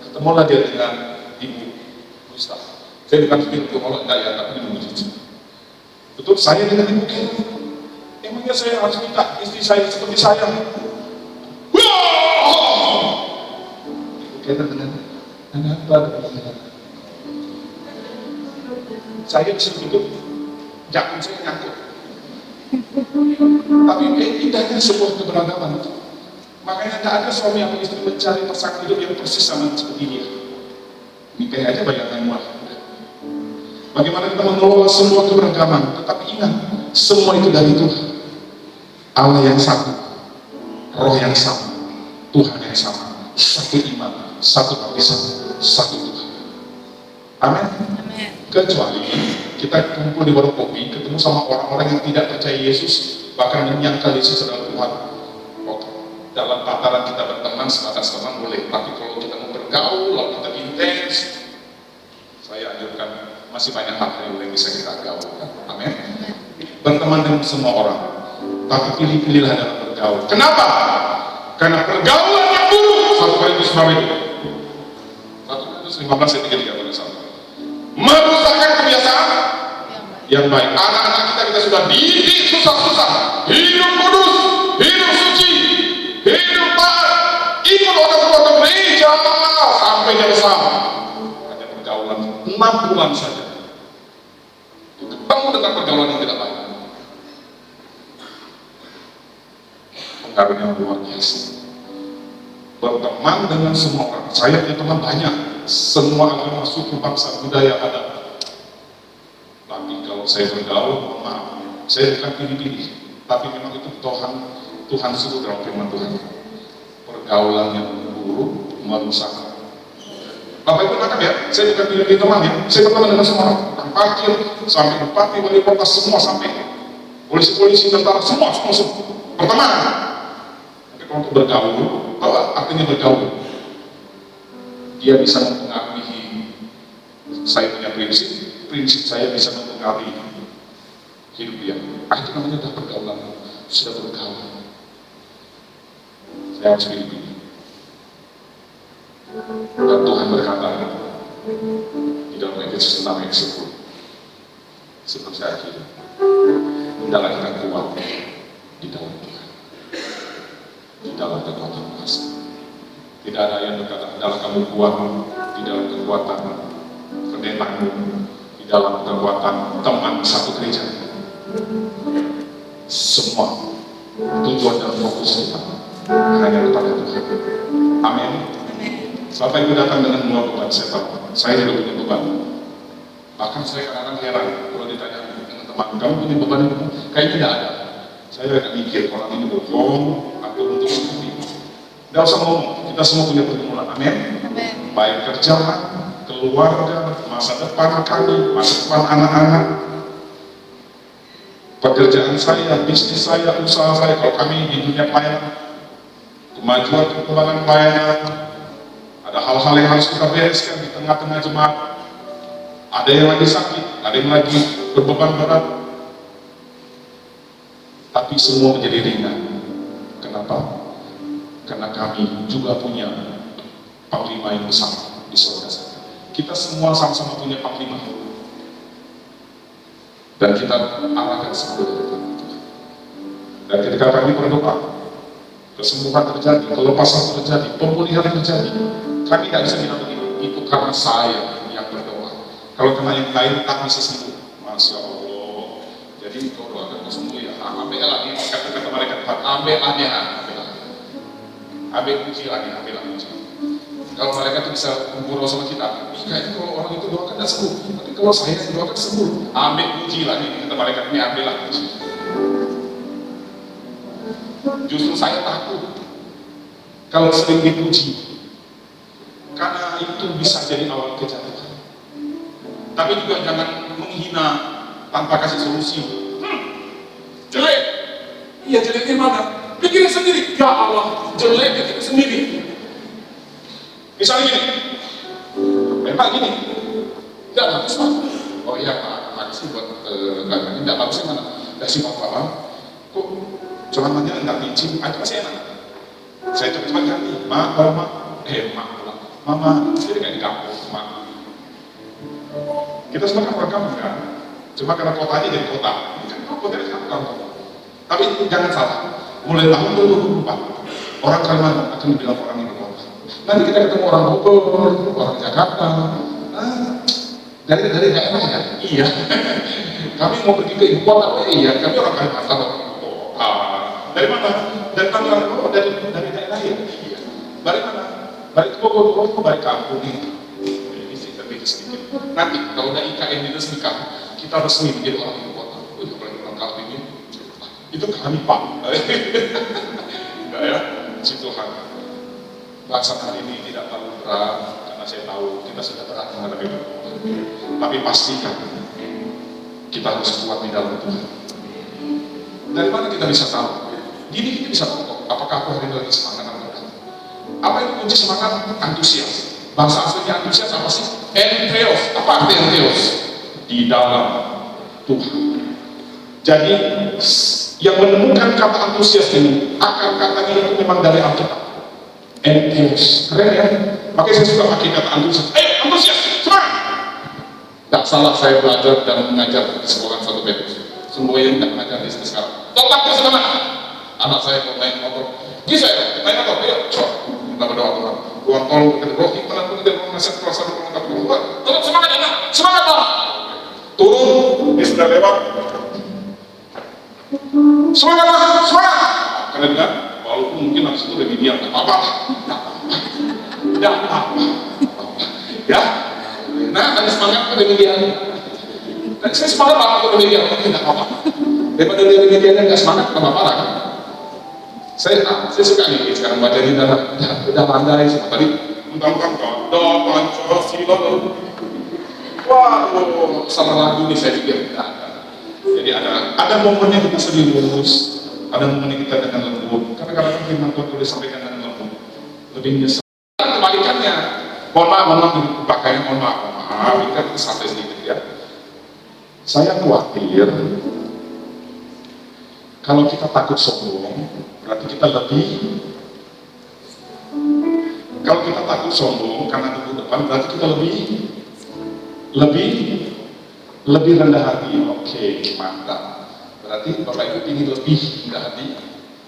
Ketemulah dia dengan Ibu Ustaz. Saya bukan pikir untuk Allah daya, tapi Ibu Cici. Betul, saya dengan Ibu Kena. Emangnya saya harus minta istri saya seperti saya? Wah! Ibu Kena dengan apa? Saya bisa begitu, jangan saya nyangkut. Tapi indahnya sebuah keberagaman itu. Makanya tidak ada suami atau istri mencari pasangan hidup yang persis sama seperti dia. Nikahi aja bayangan murah. Bagaimana kita mengelola semua keberagaman, tetapi ingat, semua itu dari Tuhan. Allah yang satu, Roh yang sama, Tuhan yang sama, satu iman, satu baptisan, satu Tuhan. Amin. Kecuali kita kumpul di warung kopi, ketemu sama orang-orang yang tidak percaya Yesus, bahkan menyangkal Yesus adalah Tuhan. Oke. Dalam tataran kita berteman, sebatas teman boleh. Tapi kalau kita mau bergaul, lalu kita intens, saya anjurkan masih banyak hal yang bisa kita gaulkan. Amin. Berteman dengan semua orang, tapi pilih-pilihlah dalam bergaul. Kenapa? Karena pergaulan yang buruk. 1 Korintus 15 ayat 33 merusakkan kebiasaan yang baik. Anak-anak kita sudah didik susah-susah, hidup kudus, hidup suci, hidup taat, ikut orang-orang gereja sampai dewasa. Hanya pergaulan 6 bulan saja, ketemu dengan pergaulan yang tidak baik, pengaruhnya luar biasa. Berteman dengan semua orang. Saya punya teman banyak, semua agama, suku, bangsa, budaya ada. Tapi kalau saya bergaul, maaf, saya bukan pilih-pilih, tapi memang itu Tuhan suruh dalam firman Tuhan. Pergaulan yang buruk merusak. Bapak Ibu nangkap ya, saya bukan pilih-pilih teman ya, saya berteman dengan semua orang, parkir, sampai bupati, wali kota, semua sampai polisi-polisi, tentara, semua berteman. Tapi kalau untuk bergaul, apa artinya bergaul? Dia bisa mempengaruhi saya punya prinsip saya bisa mempengaruhi hidup dia. Itu namanya sudah pergaulan, sudah bergaul. saya harus pilih-pilih. Dan Tuhan berkata di dalam Efesus 6 ayat 10, sebelum saya akhiri, hendaklah kita kuat di dalam Tuhan, di dalam kekuatan kuasa. Tidak ada yang berkata, hendaklah kamu kuat di dalam kekuatan pendetamu, di dalam kekuatan teman satu gereja. Semua tujuan dan fokus kita hanya kepada Tuhan. Amin. Bapak Ibu datang dengan semua beban, saya tahu. Saya juga punya beban. Bahkan saya kadang-kadang heran kalau ditanya dengan teman, kamu punya beban itu? Kayak tidak ada. Saya agak mikir orang ini bohong atau untuk seperti ini. Tidak usah ngomong, kita semua punya pergumulan. Amin. Baik kerjaan, keluarga, masa depan kami, masa depan anak-anak, pekerjaan saya, bisnis saya, usaha saya. Kalau kami di dunia pelayanan, kemajuan perkembangan pelayanan, ada hal-hal yang harus kita bereskan di tengah-tengah jemaat. Ada yang lagi sakit, ada yang lagi berbeban berat, tapi semua menjadi ringan. Kenapa? Karena kami juga punya panglima yang besar di surga sana. Kita semua sama-sama punya panglima, dan kita arahkan semua dari Tuhan. Dan ketika kami berdoa, kesembuhan terjadi, kelepasan terjadi, pemulihan terjadi, kami tidak bisa bilang begini, itu karena saya yang berdoa. Kalau kena yang lain, tak bisa sembuh. Masya Allah. Jadi kau doakan kau sembuh ya. Ambil lagi, kata mereka Tuhan, ambil lagi, ambil puji lagi, ambil lagi. Kalau mereka itu bisa berdoa sama kita, kayaknya kalau orang itu doakan tidak sembuh. Tapi kalau saya yang doakan sembuh, ambil puji lagi, kata mereka ini ambil lagi. Justru saya takut kalau sering dipuji, karena itu bisa jadi awal kejatuhan. Tapi juga jangan menghina tanpa kasih solusi. Jelek, iya jeleknya mana? Pikirin sendiri, ya Allah, jelek pikirin sendiri. Misalnya gini, Pak gini, tidak bagus Pak. Oh iya Pak, makasih buat ini tidak bagusnya mana? Tidak sih Pak, kok celananya enggak licin, itu masih enak. Saya cepat-cepat ganti, mak, pulang. Mama, jadi kayak di kampung, mak. Kita semua kan orang kampung kan? Cuma karena kotanya jadi kota. Ini kan kotanya kampung. Tapi jangan salah, mulai tahun 2024, orang Kalimantan akan dibilang orang ini kota. Nanti kita ketemu orang Bogor, orang Jakarta, dari daerah ya? Iya. Kami mau pergi ke ibu kota, iya. Kami orang Kalimantan, orang kota. Dari mana? Dari Tangerang, dari daerah ya? Iya. Dari mana? Balik ke Bogor, balik kampung ini. Ini sedikit. Nanti kalau udah IKN diresmikan, kita resmi menjadi orang ibu kota. Apalagi orang kampung ini. Itu kami Pak. Enggak ya? Si Tuhan. Bahasan hari ini tidak terlalu berat, karena saya tahu kita sudah berat menghadapi itu. Tapi pastikan kita harus kuat di dalam Tuhan. Dari mana kita bisa tahu? Gini kita bisa tahu apakah aku hari ini lagi semangat atau tidak. Apa itu kunci semangat? Antusias. Bahasa aslinya antusias apa sih? Entheos. Apa arti entheos? Di dalam Tuhan. Jadi yang menemukan kata antusias ini, akar katanya itu memang dari Alkitab. Entheos. Keren ya? Makanya saya suka pakai kata antusias. Antusias, semangat! Tak salah saya belajar dan mengajar di sekolah satu Petrus. Semua yang tidak mengajar di sini sekarang. Tetap semangat. Anak saya mau naik motor. Bisa ya? Naik motor. Ayo, coba. Kita berdoa Tuhan. Tuhan tolong kita berdoa. Kita pun tidak mengasih perasaan perangkat Tuhan. Tetap semangat anak. Semangat Pak. Turun. Dia sudah lewat. Semangat Pak. Semangat. Keren kan? Walaupun mungkin habis itu lebih diam. Tidak apa-apa. Tidak apa-apa. Ya. Nah, ada semangat pada media. Saya semangat banget pada media. Tidak apa-apa. Daripada dia media nggak semangat, nggak apa-apa lah. Saya suka nih sekarang baca di udah pandai semua tadi tentang Pancasila. Waduh, salah lagu nih saya pikir. Jadi ada momennya kita serius, ada momennya kita dengan lembut. Karena kadang-kadang firman Tuhan boleh sampaikan dengan lembut, lebih nyesel. Kebalikannya, mohon maaf pakaian, mohon maaf, kita santai sedikit ya. Saya khawatir kalau kita takut sombong, berarti kita lebih Kalau kita takut sombong karena duduk depan, berarti kita lebih rendah hati. Oke, mantap. Berarti Bapak Ibu ingin lebih rendah hati,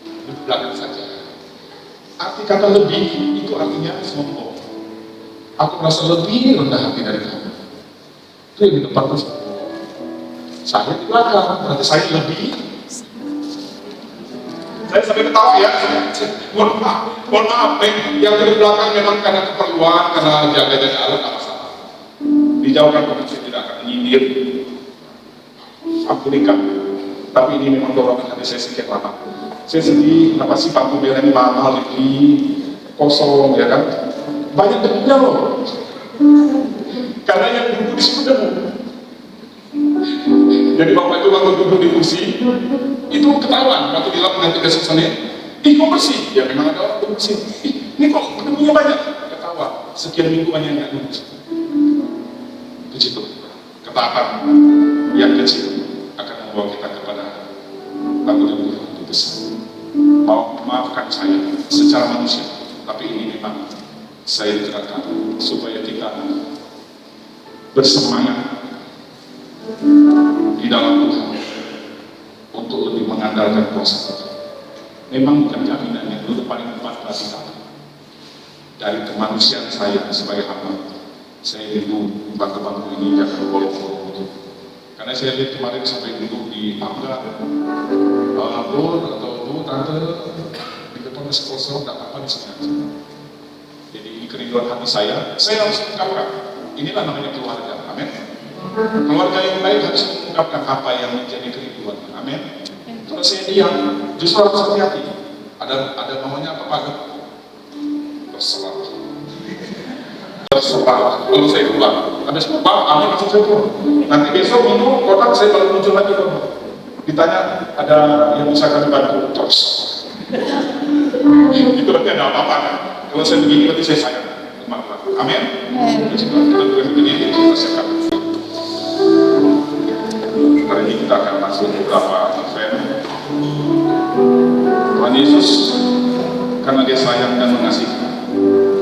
duduk belakang saja. Arti kata lebih itu artinya sombong. Aku merasa lebih rendah hati dari kamu. Itu yang di depan itu sombong. Saya di belakang, berarti saya lebih. Saya sampai ketawa ya. Mohon maaf, yang di belakang memang karena keperluan, karena jaga-jaga alat, apa salah. Dijauhkan karena saya tidak akan menyindir. Ampunikan. Tapi ini memang dorongan hati saya sedikit lama. Saya sedih, kenapa sih Pak Bela ini mahal ini kosong ya kan? Banyak debunya loh. Karena yang duduk di situ debu. Jadi Bapak itu waktu duduk di kursi itu ketahuan waktu dilap nanti besok Senin. Ih kok bersih? Ya memang ada orang bersih. Ih ini kok debunya banyak? Ketahuan. Sekian minggu banyak yang duduk. Di situ ketaatan yang kecil akan membawa kita kepada tanggung jawab yang lebih besar. Maafkan saya secara manusia, tapi ini memang saya digerakkan supaya kita bersemangat di dalam Tuhan untuk lebih mengandalkan kuasa Tuhan. Memang bukan jaminan yang dulu paling tepat bagi kami. Dari kemanusiaan saya sebagai hamba, saya rindu bangku-bangku ini jangan bolong-bolong itu. Karena saya lihat kemarin sampai duduk di tangga, Bor atau Bu, Tante, di depan masih kosong, tidak apa-apa disengaja. Jadi ini kerinduan hati saya harus mengungkapkan. Inilah namanya keluarga, amin. Keluarga yang baik harus mengungkapkan apa yang menjadi kerinduan, amin. Kalau saya diam, justru harus hati-hati. Ada namanya apa Pak? Terserah. Kalau saya pulang, habis pulang, amin langsung saya pulang. Nanti besok minum kotak saya baru muncul lagi dong. Ditanya ada yang bisa kami bantu terus. Itu berarti ada apa-apa kan? Kalau saya begini berarti saya sayang. Amin. Kita begini kita siapkan. Hari ini kita akan masuk beberapa event. Tuhan Yesus karena Dia sayang dan mengasihi,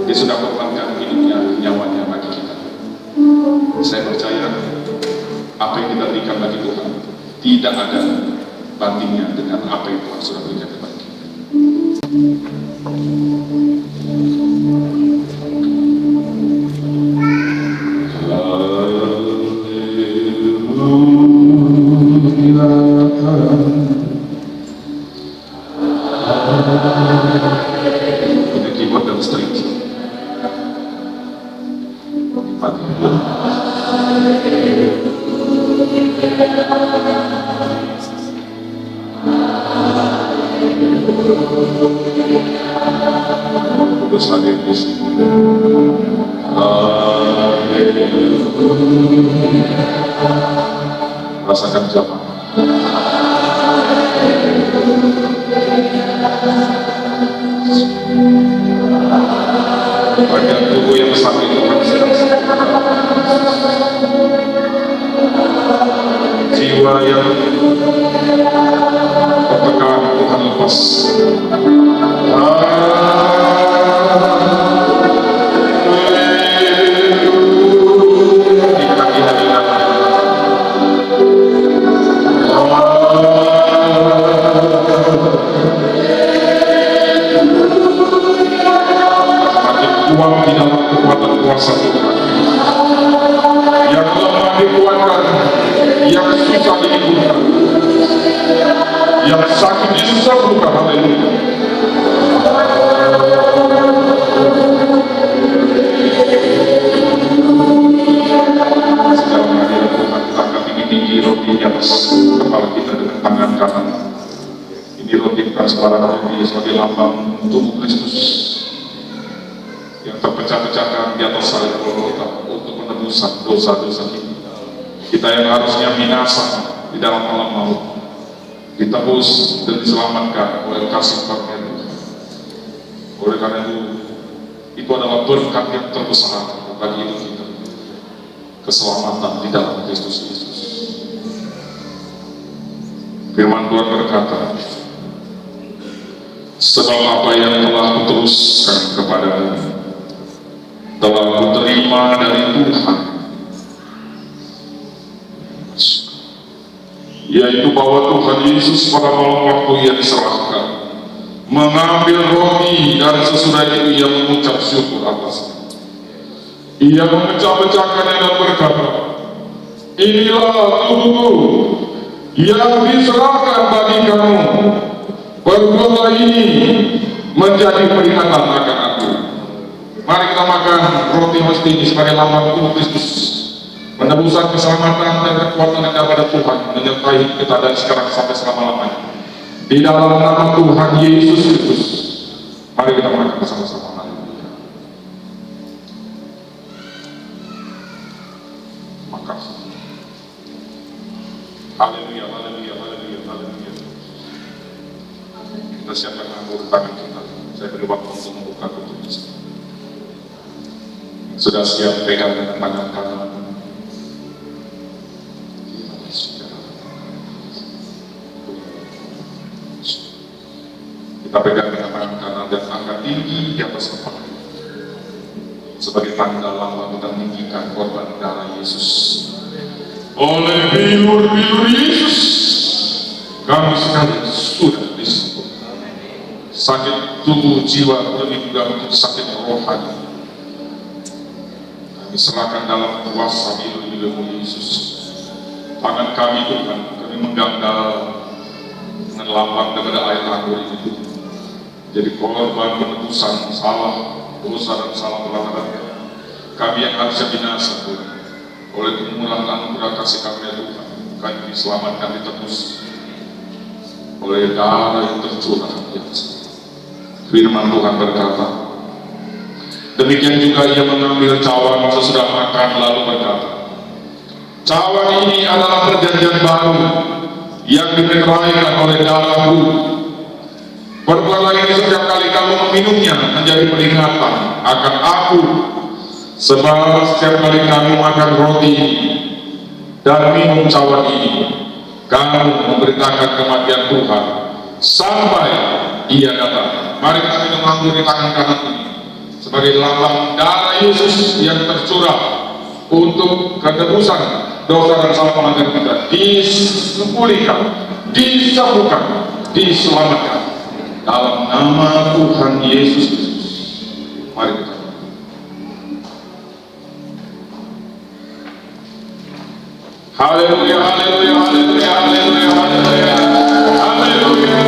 Dia sudah korbankan hidupnya, nyawanya bagi kita. Saya percaya apa yang kita berikan bagi Tuhan tidak ada bandingnya dengan apa yang Tuhan sudah berikan kepada kita. Ini keyboard dan string. Kudus hadir di sini. Rasakan jamaah. Bagian tubuh yang sakit Tuhan sedang jiwa yang tertekan Tuhan lepas. Kuat di dalam kekuatan kuasa Tuhan. Yang lemah dikuatkan, yang susah dihiburkan, yang sakit disembuhkan. Haleluya. Sekarang hadirat Tuhan, kita angkat tinggi-tinggi roti di atas kepala kita dengan tangan kanan. Ini roti bukan sembarang roti, sebagai lambang tubuh Kristus yang terpecah-pecahkan di atas salib Golgota untuk penebusan dosa-dosa kita. Kita yang harusnya binasa di dalam alam maut ditebus dan diselamatkan oleh kasih karunia Tuhan. Oleh karena itu adalah berkat yang terbesar bagi hidup kita, keselamatan di dalam Kristus Yesus. Firman Tuhan berkata, sebab apa yang telah kuteruskan kepadamu telah kuterima dari Tuhan, yaitu bahwa Tuhan Yesus pada malam waktu ia diserahkan mengambil roti dan sesudah itu ia mengucap syukur atasnya. Ia memecah-mecahkannya dan berkata, inilah tubuhku yang diserahkan bagi kamu. Perbuatlah ini menjadi peringatan akan aku. Mari kita makan roti hasti ini sebagai lambang tubuh Kristus, penebusan keselamatan dan kekuatan yang daripada Tuhan menyertai kita dari sekarang sampai selama-lamanya. Di dalam nama Tuhan Yesus Kristus, mari kita makan bersama-sama. Haleluya, haleluya, haleluya, haleluya. Kita siapkan anggur tangan kita. Saya beri waktu untuk membuka tutup. Sudah siap pegang dengan tangan kanan. Kita pegang dengan tangan kanan dan angkat tinggi di atas kepala. Sebagai tanda lambang kita meninggikan korban darah Yesus. Oleh bilur-bilur Yesus, kami sekalian sudah disembuh. Sakit tubuh, jiwa, lebih juga untuk sakit rohani, kami serahkan dalam kuasa bilur-bilur Yesus. Tangan kami Tuhan, kami menggandal dengan lambang daripada air anggur itu. Jadi korban penebusan salah, dosa dan salah pelanggaran kami yang harusnya binasa Tuhan. Oleh kemurahan anugerah kasih karunia Tuhan, kami diselamatkan, ditebus oleh darah yang tercurah. Firman Tuhan berkata, demikian juga ia mengambil cawan sesudah makan lalu berkata, cawan ini adalah perjanjian baru yang diperolehkan oleh darahku. Perbuatlah ini setiap kali kamu meminumnya menjadi peringatan akan aku. Sebab setiap kali kamu makan roti dan minum cawan ini, kamu memberitakan kematian Tuhan sampai ia datang. Mari kita minum anggur di tangan kanan ini sebagai lambang darah Yesus yang tercurah untuk ketebusan dosa dan salah pelanggaran kita, disembunyikan, disembuhkan, diselamatkan dalam nama Tuhan Yesus Kristus. Mari kita. Haleluya, haleluya, haleluya, haleluya, haleluya, haleluya.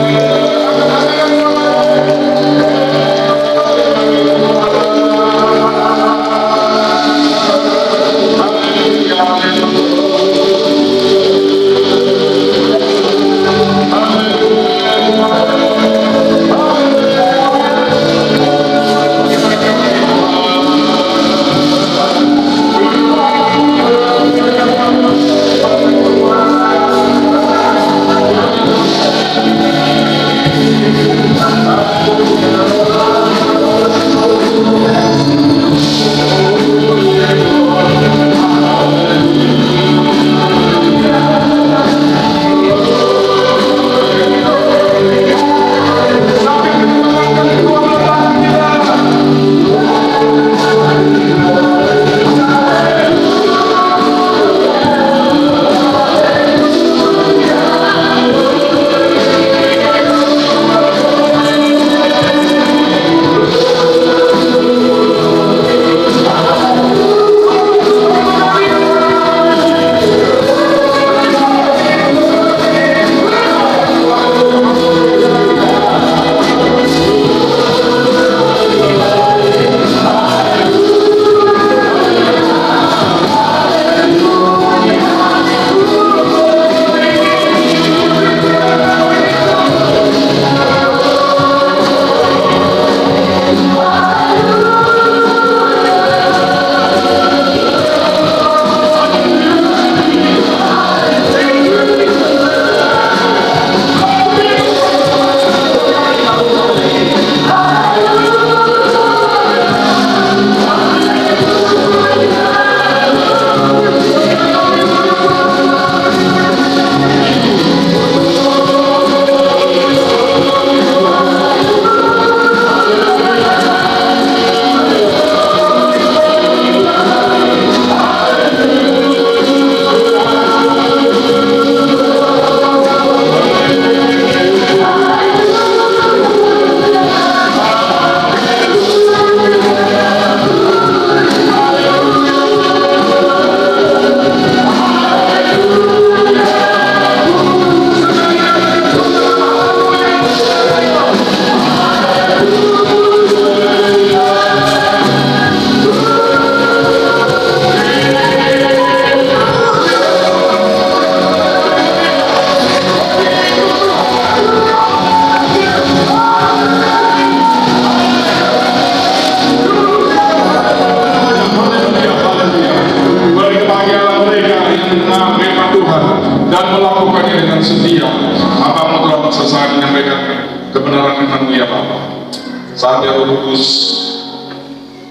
Kudus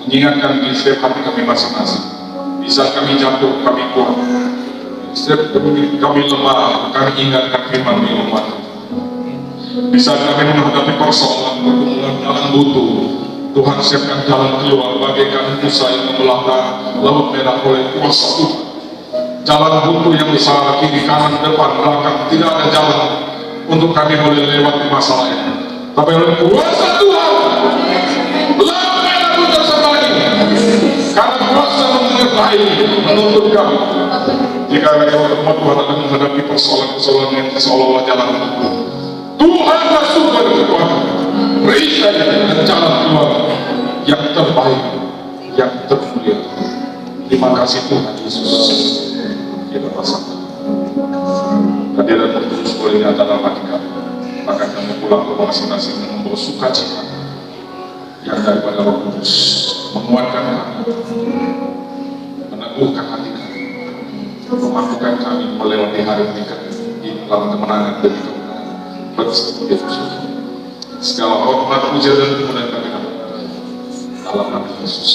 mengingatkan di setiap hati kami masing-masing. Di saat kami jatuh, kami kuat. Setiap kami lemah, kami ingatkan firman Tuhan. Di saat kami menghadapi persoalan, pergumulan, jalan buntu, Tuhan siapkan jalan keluar bagaikan Musa yang membelah laut merah oleh kuasa Tuhan. Jalan buntu yang besar, kiri, kanan, depan, belakang, tidak ada jalan untuk kami boleh lewati masalah ini. Tapi oleh kuasa Tuhan, laut merah pun tersembunyi. Karena kuasa menyertai, menuntut kami. Jika umat Tuhan akan menghadapi persoalan-persoalan yang seolah-olah jalan buntu, Tuhan masukkan kekuatan, beri saja dengan jalan keluar yang terbaik, yang termulia. Terima kasih Tuhan Yesus. Kita pasang hadirat Kudus boleh nyata dalam hati kami, maka kami pulang ke masing-masing membawa sukacita yang daripada Roh Kudus, menguatkan kami, meneguhkan hati kami, memampukan kami melewati hari ini dalam kemenangan demi kemenangan. Yesus, segala hormat, puja dan kemuliaan bagi kami dalam nama Yesus.